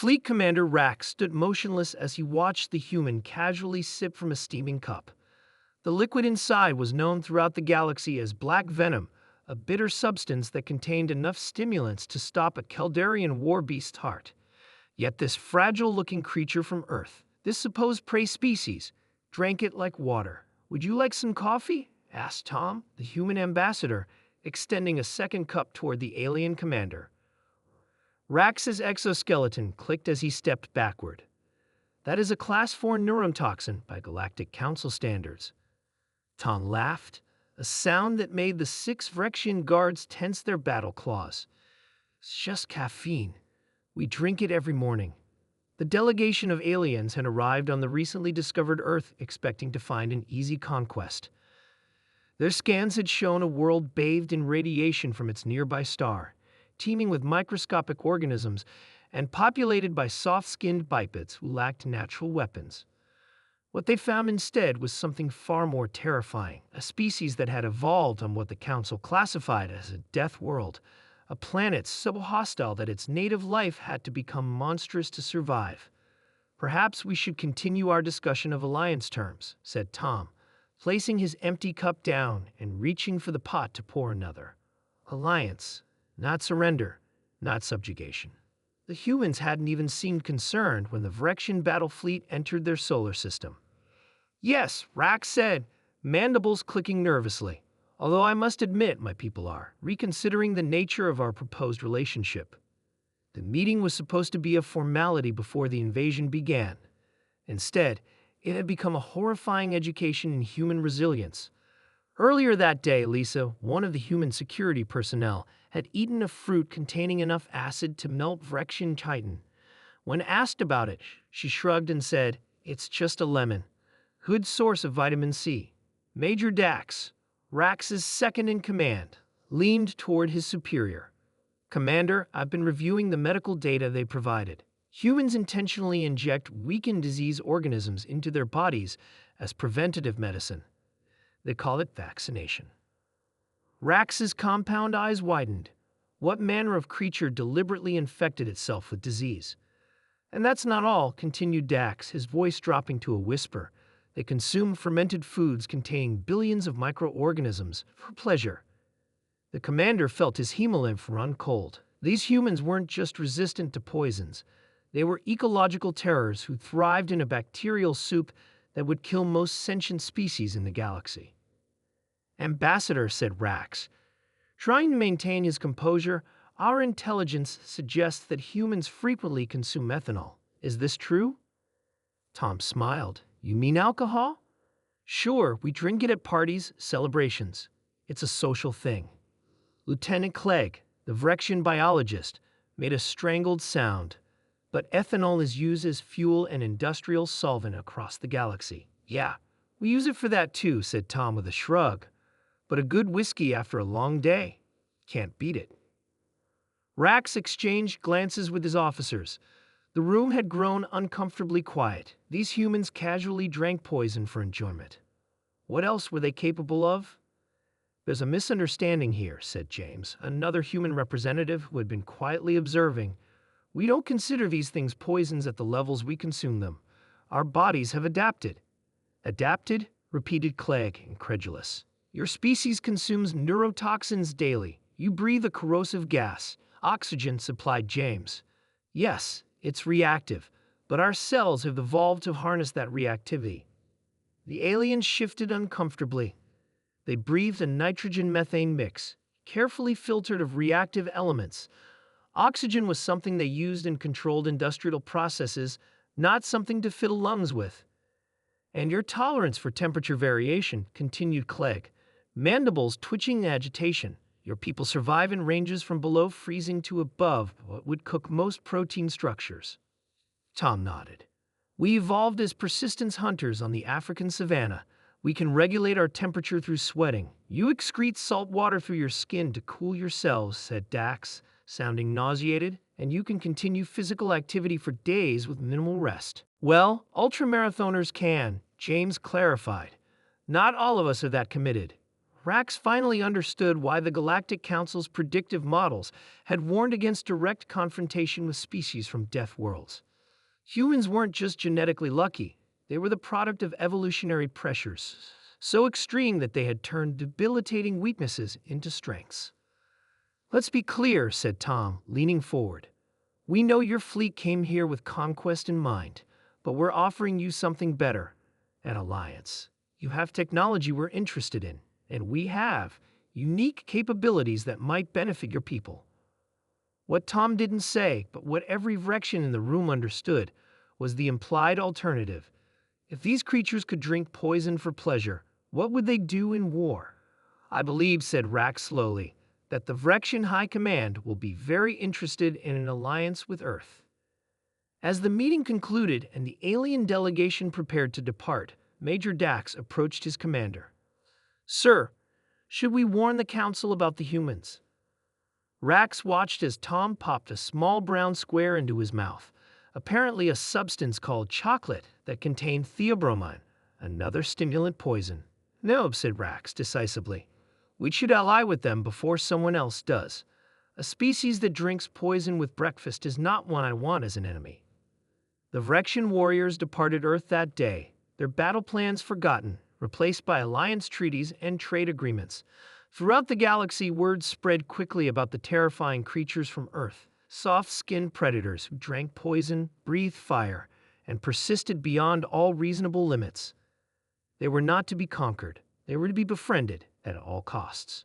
Fleet Commander Rax stood motionless as he watched the human casually sip from a steaming cup. The liquid inside was known throughout the galaxy as black venom, a bitter substance that contained enough stimulants to stop a Caldarian war beast's heart. Yet this fragile-looking creature from Earth, this supposed prey species, drank it like water. "Would you like some coffee?" asked Tom, the human ambassador, extending a second cup toward the alien commander. Rax's exoskeleton clicked as he stepped backward. "That is a Class 4 neurotoxin by Galactic Council standards." Tom laughed, a sound that made the 6 Vrexian guards tense their battle claws. "It's just caffeine. We drink it every morning." The delegation of aliens had arrived on the recently discovered Earth, expecting to find an easy conquest. Their scans had shown a world bathed in radiation from its nearby star, teeming with microscopic organisms and populated by soft-skinned bipeds who lacked natural weapons. What they found instead was something far more terrifying, a species that had evolved on what the Council classified as a death world, a planet so hostile that its native life had to become monstrous to survive. "Perhaps we should continue our discussion of alliance terms," said Tom, placing his empty cup down and reaching for the pot to pour another. Alliance, not surrender, not subjugation. The humans hadn't even seemed concerned when the Vrexian battle fleet entered their solar system. "Yes," Rax said, mandibles clicking nervously. "Although I must admit my people are reconsidering the nature of our proposed relationship." The meeting was supposed to be a formality before the invasion began. Instead, it had become a horrifying education in human resilience. Earlier that day, Lisa, one of the human security personnel, had eaten a fruit containing enough acid to melt Vrexian chitin. When asked about it, she shrugged and said, "It's just a lemon. Good source of vitamin C." Major Dax, Rax's second-in-command, leaned toward his superior. "Commander, I've been reviewing the medical data they provided. Humans intentionally inject weakened disease organisms into their bodies as preventative medicine. They call it vaccination." Rax's compound eyes widened. What manner of creature deliberately infected itself with disease? "And that's not all," continued Dax, his voice dropping to a whisper. "They consume fermented foods containing billions of microorganisms for pleasure." The commander felt his hemolymph run cold. These humans weren't just resistant to poisons. They were ecological terrors who thrived in a bacterial soup that would kill most sentient species in the galaxy. "Ambassador," said Rax, trying to maintain his composure, "our intelligence suggests that humans frequently consume ethanol. Is this true?" Tom smiled. "You mean alcohol?" "Sure, we drink it at parties, celebrations. It's a social thing." Lieutenant Clegg, the Vrexian biologist, made a strangled sound. "But ethanol is used as fuel and industrial solvent across the galaxy." "Yeah, we use it for that too," said Tom with a shrug. "But a good whiskey after a long day, can't beat it." Rax exchanged glances with his officers. The room had grown uncomfortably quiet. These humans casually drank poison for enjoyment. What else were they capable of? "There's a misunderstanding here," said James, another human representative who had been quietly observing. "We don't consider these things poisons at the levels we consume them. Our bodies have adapted." "Adapted?" repeated Clegg, incredulous. "Your species consumes neurotoxins daily. You breathe a corrosive gas, oxygen," supplied James. "Yes, it's reactive, but our cells have evolved to harness that reactivity." The aliens shifted uncomfortably. They breathed a nitrogen-methane mix, carefully filtered of reactive elements. Oxygen was something they used in controlled industrial processes, not something to fill lungs with. "And your tolerance for temperature variation," continued Clegg, mandibles twitching in agitation. "Your people survive in ranges from below freezing to above what would cook most protein structures." Tom nodded. "We evolved as persistence hunters on the African savanna. We can regulate our temperature through sweating. You excrete salt water through your skin to cool yourselves," said Dax, sounding nauseated, "and you can continue physical activity for days with minimal rest." "Well, ultramarathoners can," James clarified. "Not all of us are that committed." Rax finally understood why the Galactic Council's predictive models had warned against direct confrontation with species from deaf worlds. Humans weren't just genetically lucky, they were the product of evolutionary pressures, so extreme that they had turned debilitating weaknesses into strengths. "Let's be clear," said Tom, leaning forward. "We know your fleet came here with conquest in mind, but we're offering you something better, an alliance. You have technology we're interested in, and we have unique capabilities that might benefit your people." What Tom didn't say, but what every Vrexian in the room understood, was the implied alternative. If these creatures could drink poison for pleasure, what would they do in war? "I believe," said Rax slowly, "that the Vrexian High Command will be very interested in an alliance with Earth." As the meeting concluded and the alien delegation prepared to depart, Major Dax approached his commander. "Sir, should we warn the Council about the humans?" Rax watched as Tom popped a small brown square into his mouth, apparently a substance called chocolate that contained theobromine, another stimulant poison. "No," said Rax decisively. "We should ally with them before someone else does. A species that drinks poison with breakfast is not one I want as an enemy." The Vrexian warriors departed Earth that day, their battle plans forgotten, replaced by alliance treaties and trade agreements. Throughout the galaxy, word spread quickly about the terrifying creatures from Earth, soft-skinned predators who drank poison, breathed fire, and persisted beyond all reasonable limits. They were not to be conquered, they were to be befriended at all costs.